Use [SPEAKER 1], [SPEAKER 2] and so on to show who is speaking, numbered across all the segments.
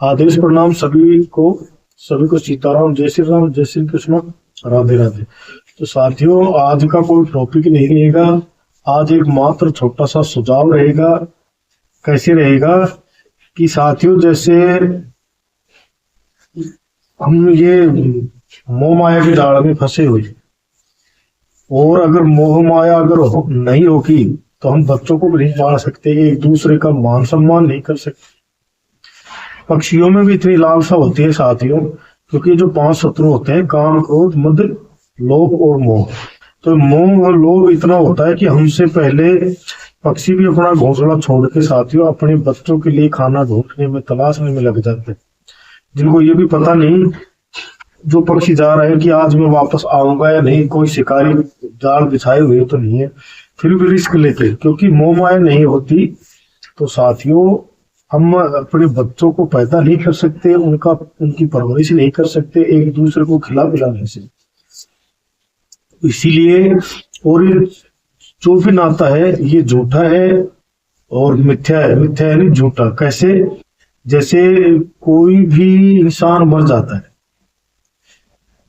[SPEAKER 1] आदेश प्रणाम सभी को सीताराम, जय श्री राम, जय श्री कृष्ण, राधे राधे। तो साथियों, आज का कोई टॉपिक नहीं रहेगा। आज एक मात्र छोटा सा सुझाव रहेगा। कैसे रहेगा कि साथियों, जैसे हम ये मोह माया की जाल में फंसे हुए, और अगर मोह माया अगर नहीं होगी तो हम बच्चों को नहीं पाल सकते, एक दूसरे का मान सम्मान नहीं कर सकते। पक्षियों में भी इतनी लालसा होती है साथियों, क्योंकि जो 5 शत्रु होते हैं, काम, क्रोध, मद, लोभ और मोह। तो मोह और लोभ इतना होता है कि हमसे पहले पक्षी भी अपना घोंसला छोड़ के साथियों अपने बच्चों के लिए खाना ढूंढने में, तलाशने में लग जाते हैं, जिनको ये भी पता नहीं जो पक्षी जा रहा है कि आज मैं वापस आऊंगा या नहीं, कोई शिकारी जाल बिछाए हुए तो नहीं है, फिर भी रिस्क लेते, क्योंकि मोह माया नहीं होती। तो साथियों, हम अपने बच्चों को पैदा नहीं कर सकते, उनकी परवरिश नहीं कर सकते एक दूसरे को खिला पिलाने से। इसीलिए, और ये जो भी नाता है ये झूठा है और मिथ्या है। मिथ्या यानी झूठा। कैसे? जैसे कोई भी इंसान मर जाता है,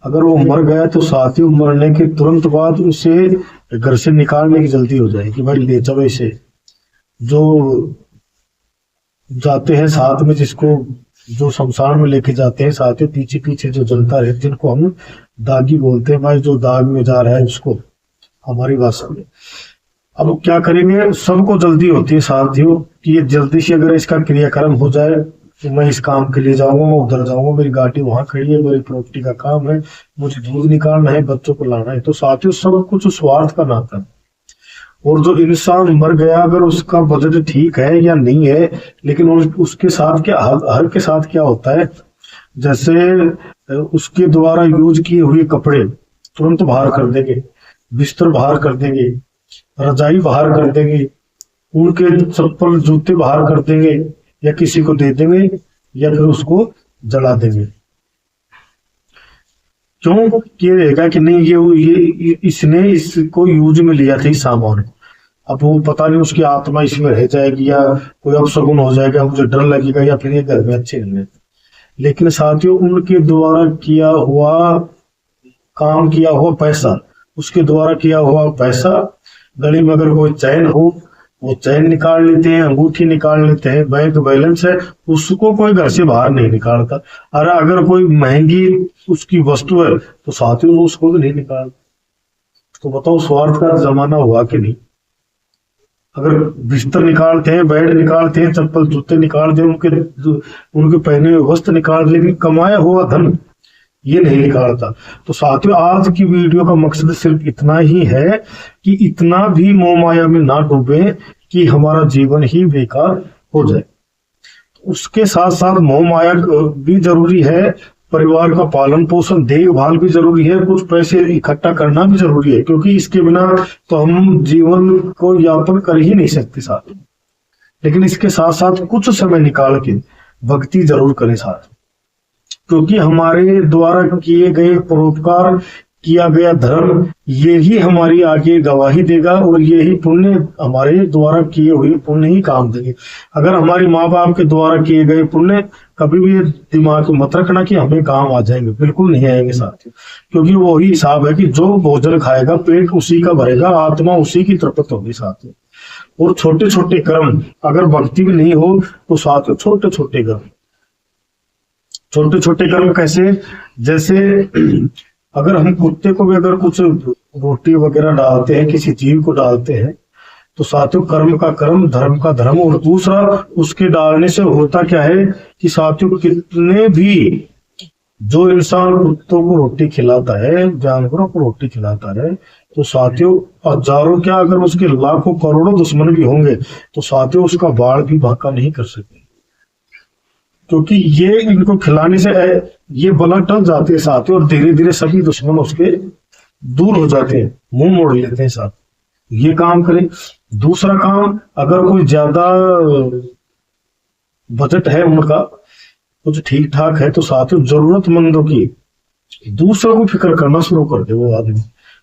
[SPEAKER 1] अगर वो मर गया तो साथियों मरने के तुरंत बाद उसे घर से निकालने की जल्दी हो जाएगी, भाई ले चलो इसे। जो जाते हैं साथ में, जिसको जो शमशान में लेके जाते हैं साथियों, पीछे पीछे जो जनता रहती है, जिनको हम दागी बोलते हैं, भाई जो दाग में जा रहा है उसको, हमारी भाषा में। अब क्या करेंगे, सबको जल्दी होती है साथियों कि ये जल्दी से अगर इसका क्रियाक्रम हो जाए तो मैं इस काम के लिए जाऊंगा, मैं उधर जाऊंगा, मेरी गाड़ी वहां खड़ी है, मेरी प्रॉपर्टी का काम है, मुझे दूध निकालना है, बच्चों को लाना है। तो साथियों, सब कुछ स्वार्थ का नाता है। और जो इंसान मर गया, अगर उसका बजट ठीक है या नहीं है, लेकिन उसके साथ क्या, हर के साथ क्या होता है, जैसे उसके द्वारा यूज किए हुए कपड़े तुरंत बाहर कर देंगे, बिस्तर बाहर कर देंगे, रजाई बाहर कर देंगे, उनके चप्पल जूते बाहर कर देंगे, या किसी को दे देंगे, या फिर उसको जला देंगे। क्यों? ये रहेगा कि नहीं, ये इसने इसको यूज में लिया था इस सामान। अब वो पता नहीं उसकी आत्मा इसमें रह जाएगी, या कोई अपशगुन हो जाएगा, मुझे डर लगेगा, या फिर ये घर में अच्छे नहीं। लेकिन साथियों, उनके द्वारा किया हुआ काम, किया हुआ पैसा, उसके द्वारा किया हुआ पैसा, गले में अगर कोई चैन हो वो चैन निकाल लेते हैं, अंगूठी निकाल लेते हैं, बैंक बैलेंस है, उसको कोई घर से बाहर नहीं निकालता। अरे अगर कोई महंगी उसकी वस्तु है तो साथियों उसको भी नहीं निकालता। तो बताओ, स्वार्थ का जमाना हुआ कि नहीं? अगर बिस्तर निकालते हैं, बेड निकालते हैं, चप्पल जूते निकालते हैं, उनके पहने हुए वस्त्र निकाल, लेकिन कमाया हुआ धन ये नहीं निकालता। तो साथियों, आज की वीडियो का मकसद सिर्फ इतना ही है कि इतना भी मोह माया में ना डूबे कि हमारा जीवन ही बेकार हो जाए। उसके साथ साथ मोह माया भी जरूरी है, परिवार का पालन पोषण, देखभाल भी जरूरी है, कुछ पैसे इकट्ठा करना भी जरूरी है, क्योंकि इसके बिना तो हम जीवन को यापन कर ही नहीं सकते साथ। लेकिन इसके साथ साथ कुछ समय निकाल के भक्ति जरूर करें साथ, क्योंकि हमारे द्वारा किए गए परोपकार, किया गया धर्म, ये ही हमारी आगे गवाही देगा, और ये ही पुण्य, हमारे द्वारा किए हुए पुण्य ही काम देंगे। अगर हमारे माँ बाप के द्वारा किए गए पुण्य, कभी भी दिमाग में मत रखना कि हमें काम आ जाएंगे, बिल्कुल नहीं आएंगे साथियों। क्योंकि वो ही हिसाब है कि जो भोजन खाएगा पेट उसी का भरेगा, आत्मा उसी की तृप्त होगी साथियों। और छोटे छोटे कर्म, अगर भक्ति भी नहीं हो तो साथियों छोटे छोटे कर्म, छोटे छोटे कर्म कैसे? जैसे अगर हम कुत्ते को भी अगर कुछ रोटी वगैरह डालते हैं, किसी जीव को डालते हैं, तो साथियों कर्म का कर्म, धर्म का धर्म। और दूसरा, उसके डालने से होता क्या है कि साथियों, कितने भी जो इंसान कुत्तों को रोटी खिलाता है, जानवरों को रोटी खिलाता है, तो साथियों हजारों क्या, अगर उसके लाखों करोड़ों दुश्मन भी होंगे तो साथियों उसका बाढ़ भी बांका नहीं कर सकते, क्योंकि ये इनको खिलाने से ये बला टल जाते हैं साथियों, और धीरे धीरे सभी दुश्मन उसके दूर हो जाते हैं, मुंह मोड़ लेते हैं साथ। ये काम करें। दूसरा काम, अगर कोई ज्यादा बजट है उनका, कुछ ठीक ठाक है, तो साथियों जरूरतमंदों की, दूसरों को फिक्र करना शुरू कर दे वो आदमी।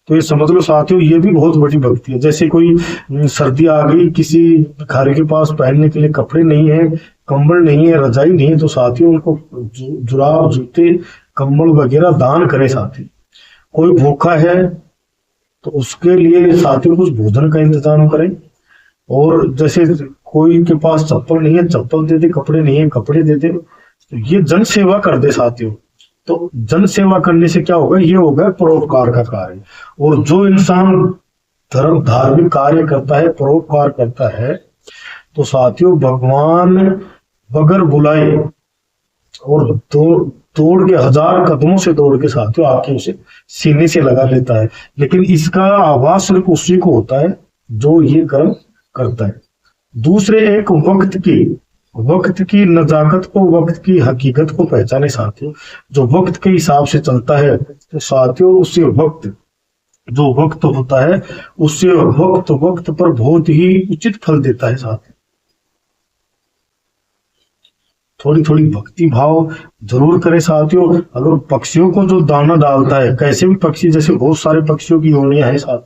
[SPEAKER 1] तो ये समझ लो साथियों, ये भी बहुत बड़ी भक्ति है। जैसे कोई सर्दी आ गई, किसी भिखारी के पास पहनने के लिए कपड़े नहीं है, कंबल नहीं है, रजाई नहीं है, तो साथियों उनको जुराब, जूते, कंबल वगैरह दान करें साथी। कोई भूखा है तो उसके लिए साथियों कुछ भोजन का इंतजाम करें। और जैसे कोई के पास चप्पल नहीं है, चप्पल दे दे, कपड़े नहीं है, कपड़े दे दे। तो ये जन सेवा कर दे साथियों। तो जन सेवा करने से क्या होगा, ये होगा परोपकार का कार्य। और जो इंसान धर्म धार्मिक कार्य करता है, परोपकार करता है, तो साथियों भगवान बगैर बुलाए और दौड़ के 1000 कदमों से दौड़ के साथियों आके उसे सीने से लगा लेता है। लेकिन इसका आवाज सिर्फ उसी को होता है जो ये कर्म करता है। दूसरे एक वक्त की नजाकत को, वक्त की हकीकत को पहचाने साथियों। जो वक्त के हिसाब से चलता है तो साथियों उससे वक्त, जो वक्त होता है उससे वक्त पर बहुत ही उचित फल देता है साथियों। थोड़ी थोड़ी भक्ति भाव जरूर करें साथियों। अगर पक्षियों को जो दाना डालता है, कैसे भी पक्षी, जैसे बहुत सारे पक्षियों की योनियां हैं साथ,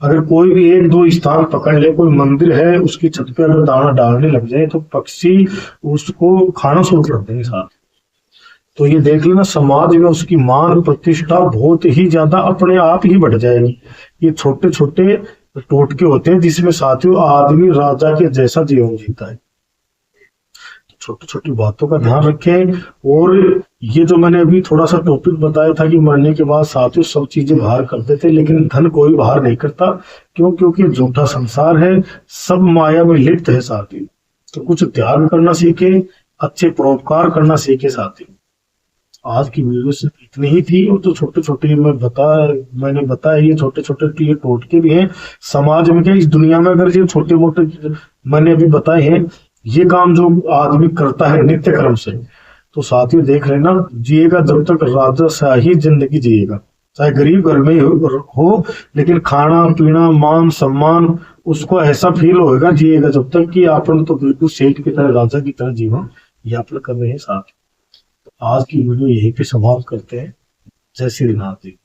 [SPEAKER 1] अगर कोई भी एक दो स्थान पकड़ ले, कोई मंदिर है उसकी छत पे अगर दाना डालने लग जाए तो पक्षी उसको खाना शुरू कर देंगे साथ। तो ये देख लेना, समाज में उसकी मान प्रतिष्ठा बहुत ही ज्यादा अपने आप ही बढ़ जाएगी। ये छोटे छोटे टोटके होते हैं जिसमें साथियों आदमी राजा के जैसा जीवन जीता है। छोटी छोटी बातों का ध्यान रखें। और ये जो मैंने अभी थोड़ा सा टॉपिक बताया था कि मरने के बाद साथियों सब चीजें बाहर करते थे, लेकिन धन कोई बाहर नहीं करता। क्यों? क्योंकि झूठा संसार है, सब माया में लिप्त है साथियों। तो कुछ त्याग करना सीखे, अच्छे परोपकार करना सीखे साथियों। आज की वीडियो सिर्फ इतनी ही थी। और तो छोटे छोटे मैंने बताया, ये छोटे छोटे टोटके भी हैं समाज में। क्या इस दुनिया में अगर ये छोटे मोटे मैंने अभी बताए हैं, ये काम जो आदमी करता है नित्य क्रम से, तो साथियों देख लेना, जिएगा जब तक राजशाही जिंदगी जिएगा। चाहे गरीब घर में हो, लेकिन खाना पीना मान सम्मान उसको ऐसा फील होगा जिएगा जब तक कि अपन तो बिल्कुल सेठ की तरह, राजा की तरह जीवन यापन कर रहे हैं साथ। तो आज की वीडियो यहीं पे समाप्त करते हैं। जय श्री नाथ जी।